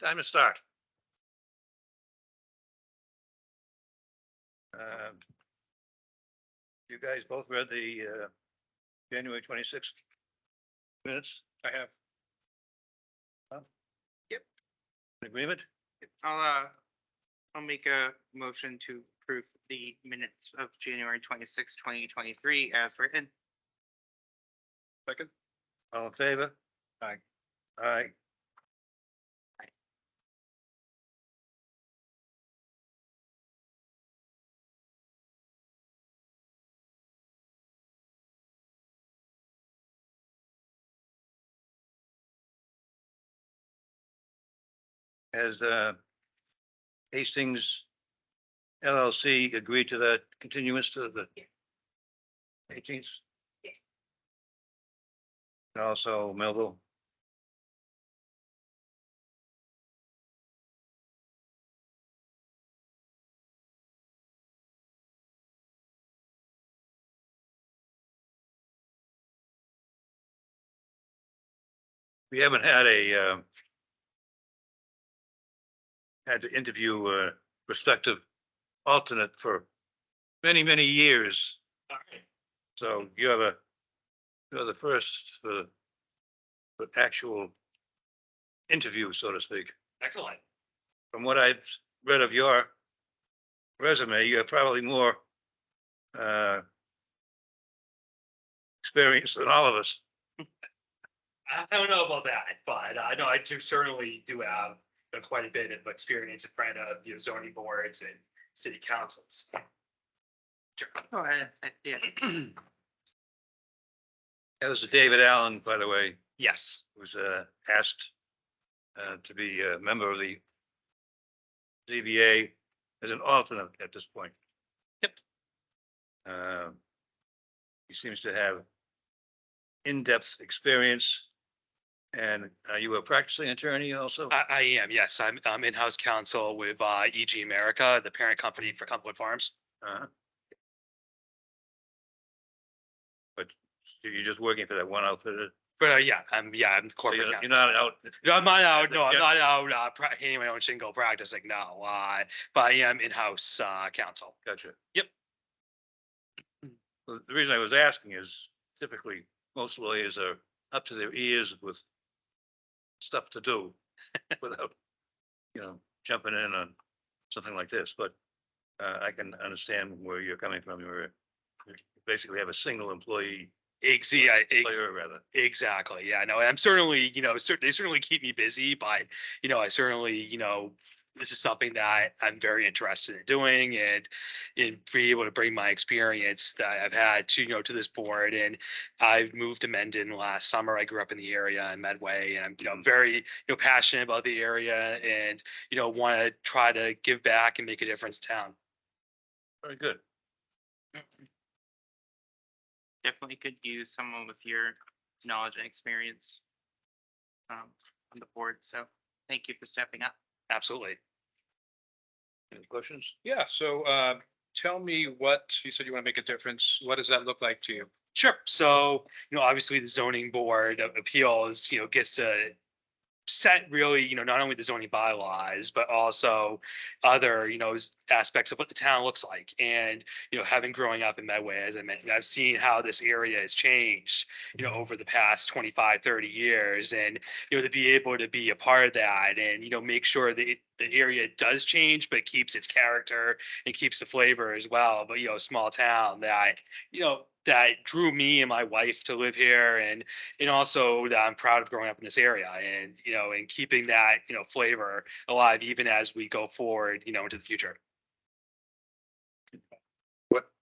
Time to start. Um, You guys both read the January 26th minutes? I have. Agreement? I'll make a motion to approve the minutes of January 26, 2023 as written. Second. All in favor? Aye. Aye. Has Hastings LLC agreed to that continuance to the 18th? Yes. And also Melville? We haven't had had to interview a prospective alternate for many, many years. All right. So you're the first for actual interview, so to speak. Excellent. From what I've read of your resume, you have probably more experience than all of us. I don't know about that, but I know I do certainly do have quite a bit of experience in front of zoning boards and city councils. Go ahead. Yeah. That was David Allen, by the way, Yes, who was asked to be a member of the ZBA as an alternate at this point. Yep. He seems to have in-depth experience. And are you a practicing attorney also? I am. Yes, I'm in-house counsel with EG America, the parent company for Cumberland Farms. Uh-huh. But you're just working for that one outfit? But I'm So corporate. You're counsel. you're not out. No, I'm not out. No, I'm Yeah. not out handing my own shingle practicing. No, but I am in-house counsel. Gotcha. Yep. Well, the reason I was asking is typically most lawyers are up to their ears with stuff to do without, jumping in on something like this, but I can understand where you're coming from. You basically have a single employee, employer rather. Exactly. Yeah, no, I'm certainly, they certainly keep me busy, but, I certainly, this is something that I'm very interested in doing and in being able to bring my experience that I've had to, to this board. And I've moved to Mendon last summer. I grew up in the area in Medway, and I'm very, passionate about the area and, want to try to give back and make a difference in town. Very good. Definitely could use someone with your knowledge and experience on the board. So thank you for stepping up. Absolutely. Any questions? Yeah, so tell me what, you said you want to make a difference. What does that look like to you? Sure. So, obviously the zoning board of appeals, gets to set really, not only the zoning bylaws, but also other, aspects of what the town looks like. And, having growing up in Medway, as I mentioned, I've seen how this area has changed, over the past 25, 30 years. And, to be able to be a part of that and, make sure that the area does change, but keeps its character and keeps the flavor as well. But, a small town that, that drew me and my wife to live here, and also that I'm proud of growing up in this area and, and keeping that, flavor alive even as we go forward, into the future.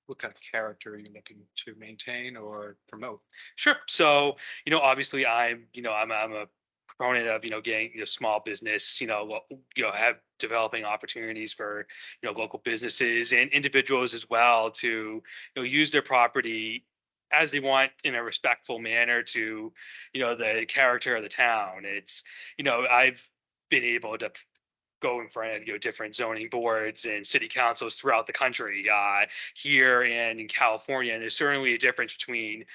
What kind of character are you looking to maintain or promote? Sure. So, obviously I'm a proponent of, getting, small business, have developing opportunities for, local businesses and individuals as well to, use their property as they want in a respectful manner to, the character of the town. It's, I've been able to go in front of, different zoning boards and city councils throughout the country, here and in California. And there's certainly a difference between,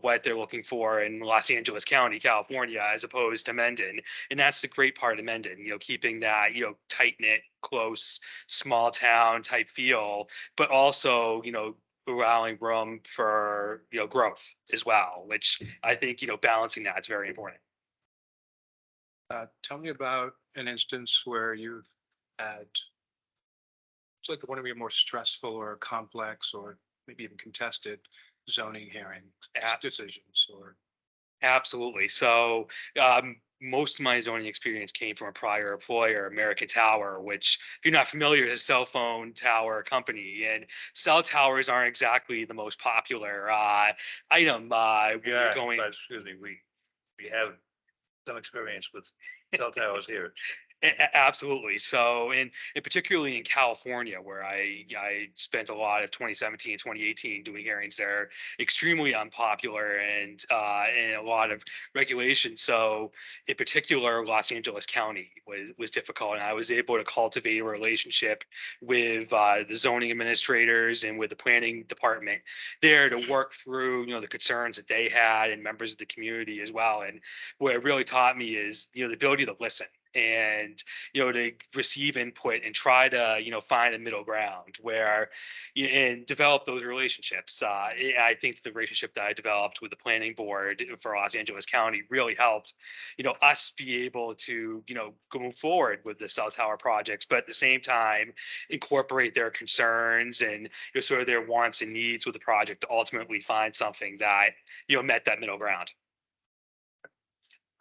what they're looking for in Los Angeles County, California, as opposed to Mendon. And that's the great part of Mendon, keeping that, tight knit, close, small town type feel, but also, allowing room for, growth as well, which I think, balancing that is very important. Tell me about an instance where you've had, it's like one of your more stressful or complex or maybe even contested zoning hearing Yeah. decisions or. Absolutely. So, most of my zoning experience came from a prior employer, American Tower, which, if you're not familiar, is a cell phone tower company. And cell towers aren't exactly the most popular item when Yeah, you're going. but excuse me, we have some experience with cell towers here. Absolutely. So, and particularly in California, where I spent a lot of 2017, 2018 doing hearings there, extremely unpopular and a lot of regulation. So, in particular, Los Angeles County was difficult, and I was able to cultivate a relationship with the zoning administrators and with the planning department there to work through, the concerns that they had and members of the community as well. And what it really taught me is, the ability to listen and, to receive input and try to, find a middle ground where, and develop those relationships. I think the relationship that I developed with the planning board for Los Angeles County really helped, us be able to, go move forward with the cell tower projects, but at the same time, incorporate their concerns and, sort of their wants and needs with the project to ultimately find something that, met that middle ground.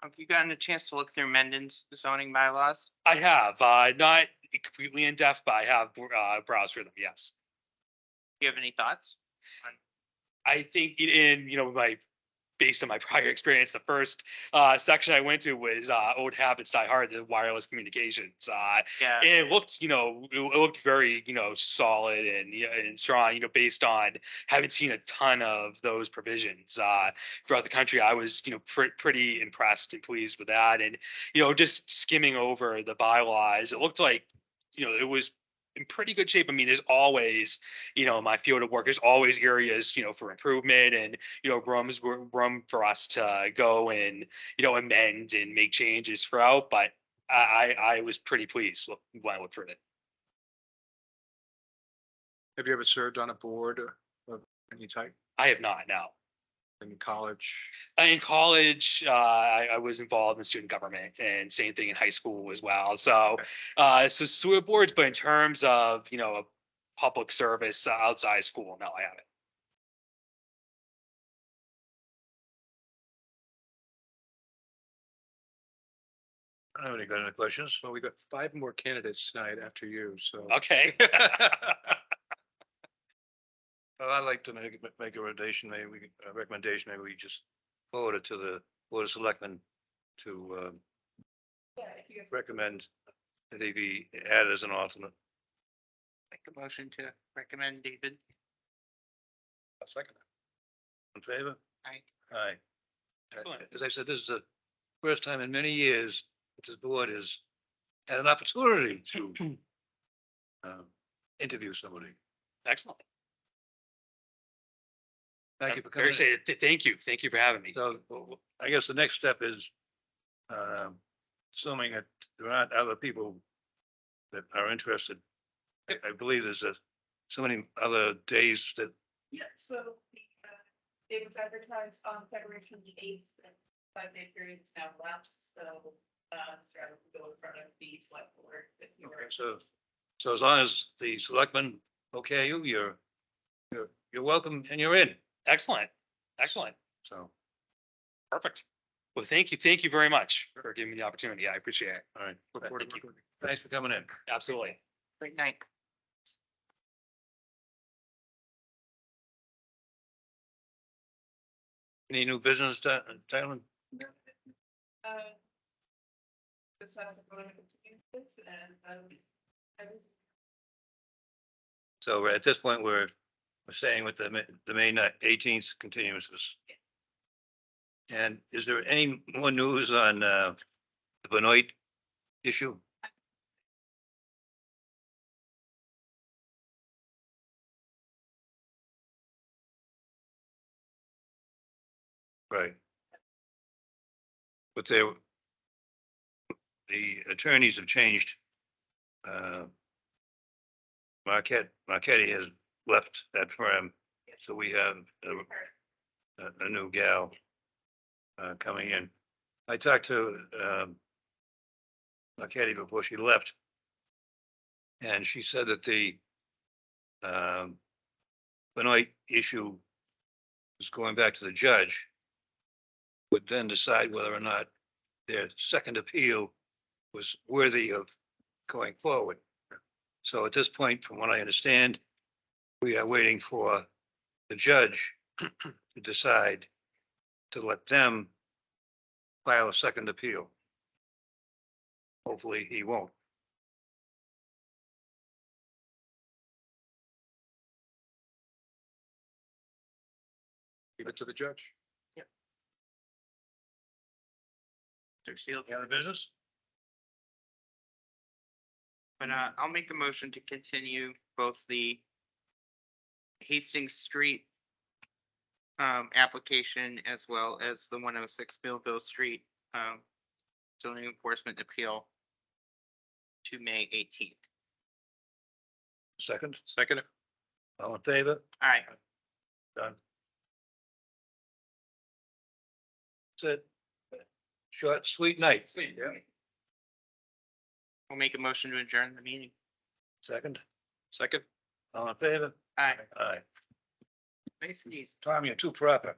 Have you gotten a chance to look through Mendon's zoning bylaws? I have, not completely in depth, but I have browsed through them, yes. Do you have any thoughts? I think based on my prior experience, the first section I went to was Old Habits Die Hard, the wireless communications. Yeah, And it looked, it looked very, solid and, and strong, based on having seen a ton of those provisions throughout the country. I was, pretty impressed and pleased with that. And, just skimming over the bylaws, it looked like, it was in pretty good shape. I mean, there's always, in my field of work, there's always areas, for improvement and, room for us to go and, amend and make changes throughout. But I was pretty pleased when I looked through it. Have you ever served on a board of any type I have not now. in college? In college, I was involved in student government, and same thing in high school as well. So, so sewer boards, but in terms of, public service outside school, no, I haven't. I don't have any other questions. So we got 5 more candidates tonight after you, so. Okay. Well, I'd like to make a recommendation, maybe we just forward it to the Board of Selectmen to recommend that he be added as an alternate. make a motion to recommend David. A second. In favor? Aye. Aye. Excellent. As I said, this is the first time in many years that this board has had an opportunity to interview somebody. Excellent. Thank you for Very coming. excited. Thank you. Thank you for having me. So I guess the next step is assuming that there aren't other people that are interested. I believe there's so many other days that, Yeah, so it was advertised on Federation the 8th, and 5-day period is now lapsed, so rather than go in front of the select board if you were. so as long as the selectmen, okay, you're welcome and you're in, Excellent. Excellent. so, Perfect. Well, thank you. Thank you very much for giving me the opportunity. I appreciate it. all right. Look forward to Thank you. working with Thanks for coming in. Absolutely. Great night. Any new business, Dylan? Just have to go to this and I was So at this point, we're saying with the May 18th continuances. And is there any more news on the Benoit issue? Right. But they, the attorneys have changed. Marquetti has left that firm, so we have a new gal coming in. I talked to Marquetti before she left. And she said that the Benoit issue is going back to the judge, would then decide whether or not their second appeal was worthy of going forward. So at this point, from what I understand, we are waiting for the judge to decide to let them file a second appeal. Hopefully, he won't. Leave it to the judge. They're sealed. Any other business? But I'll make a motion to continue both the Hastings Street application as well as the 106 Millville Street zoning enforcement appeal to May 18th. Second, Second. all in favor? All right, Done. That's it. Short, sweet night. Yeah. we'll make a motion to adjourn the meeting. Second, Second. all in favor? All right, Aye. nice and easy. Tom, you're too proper.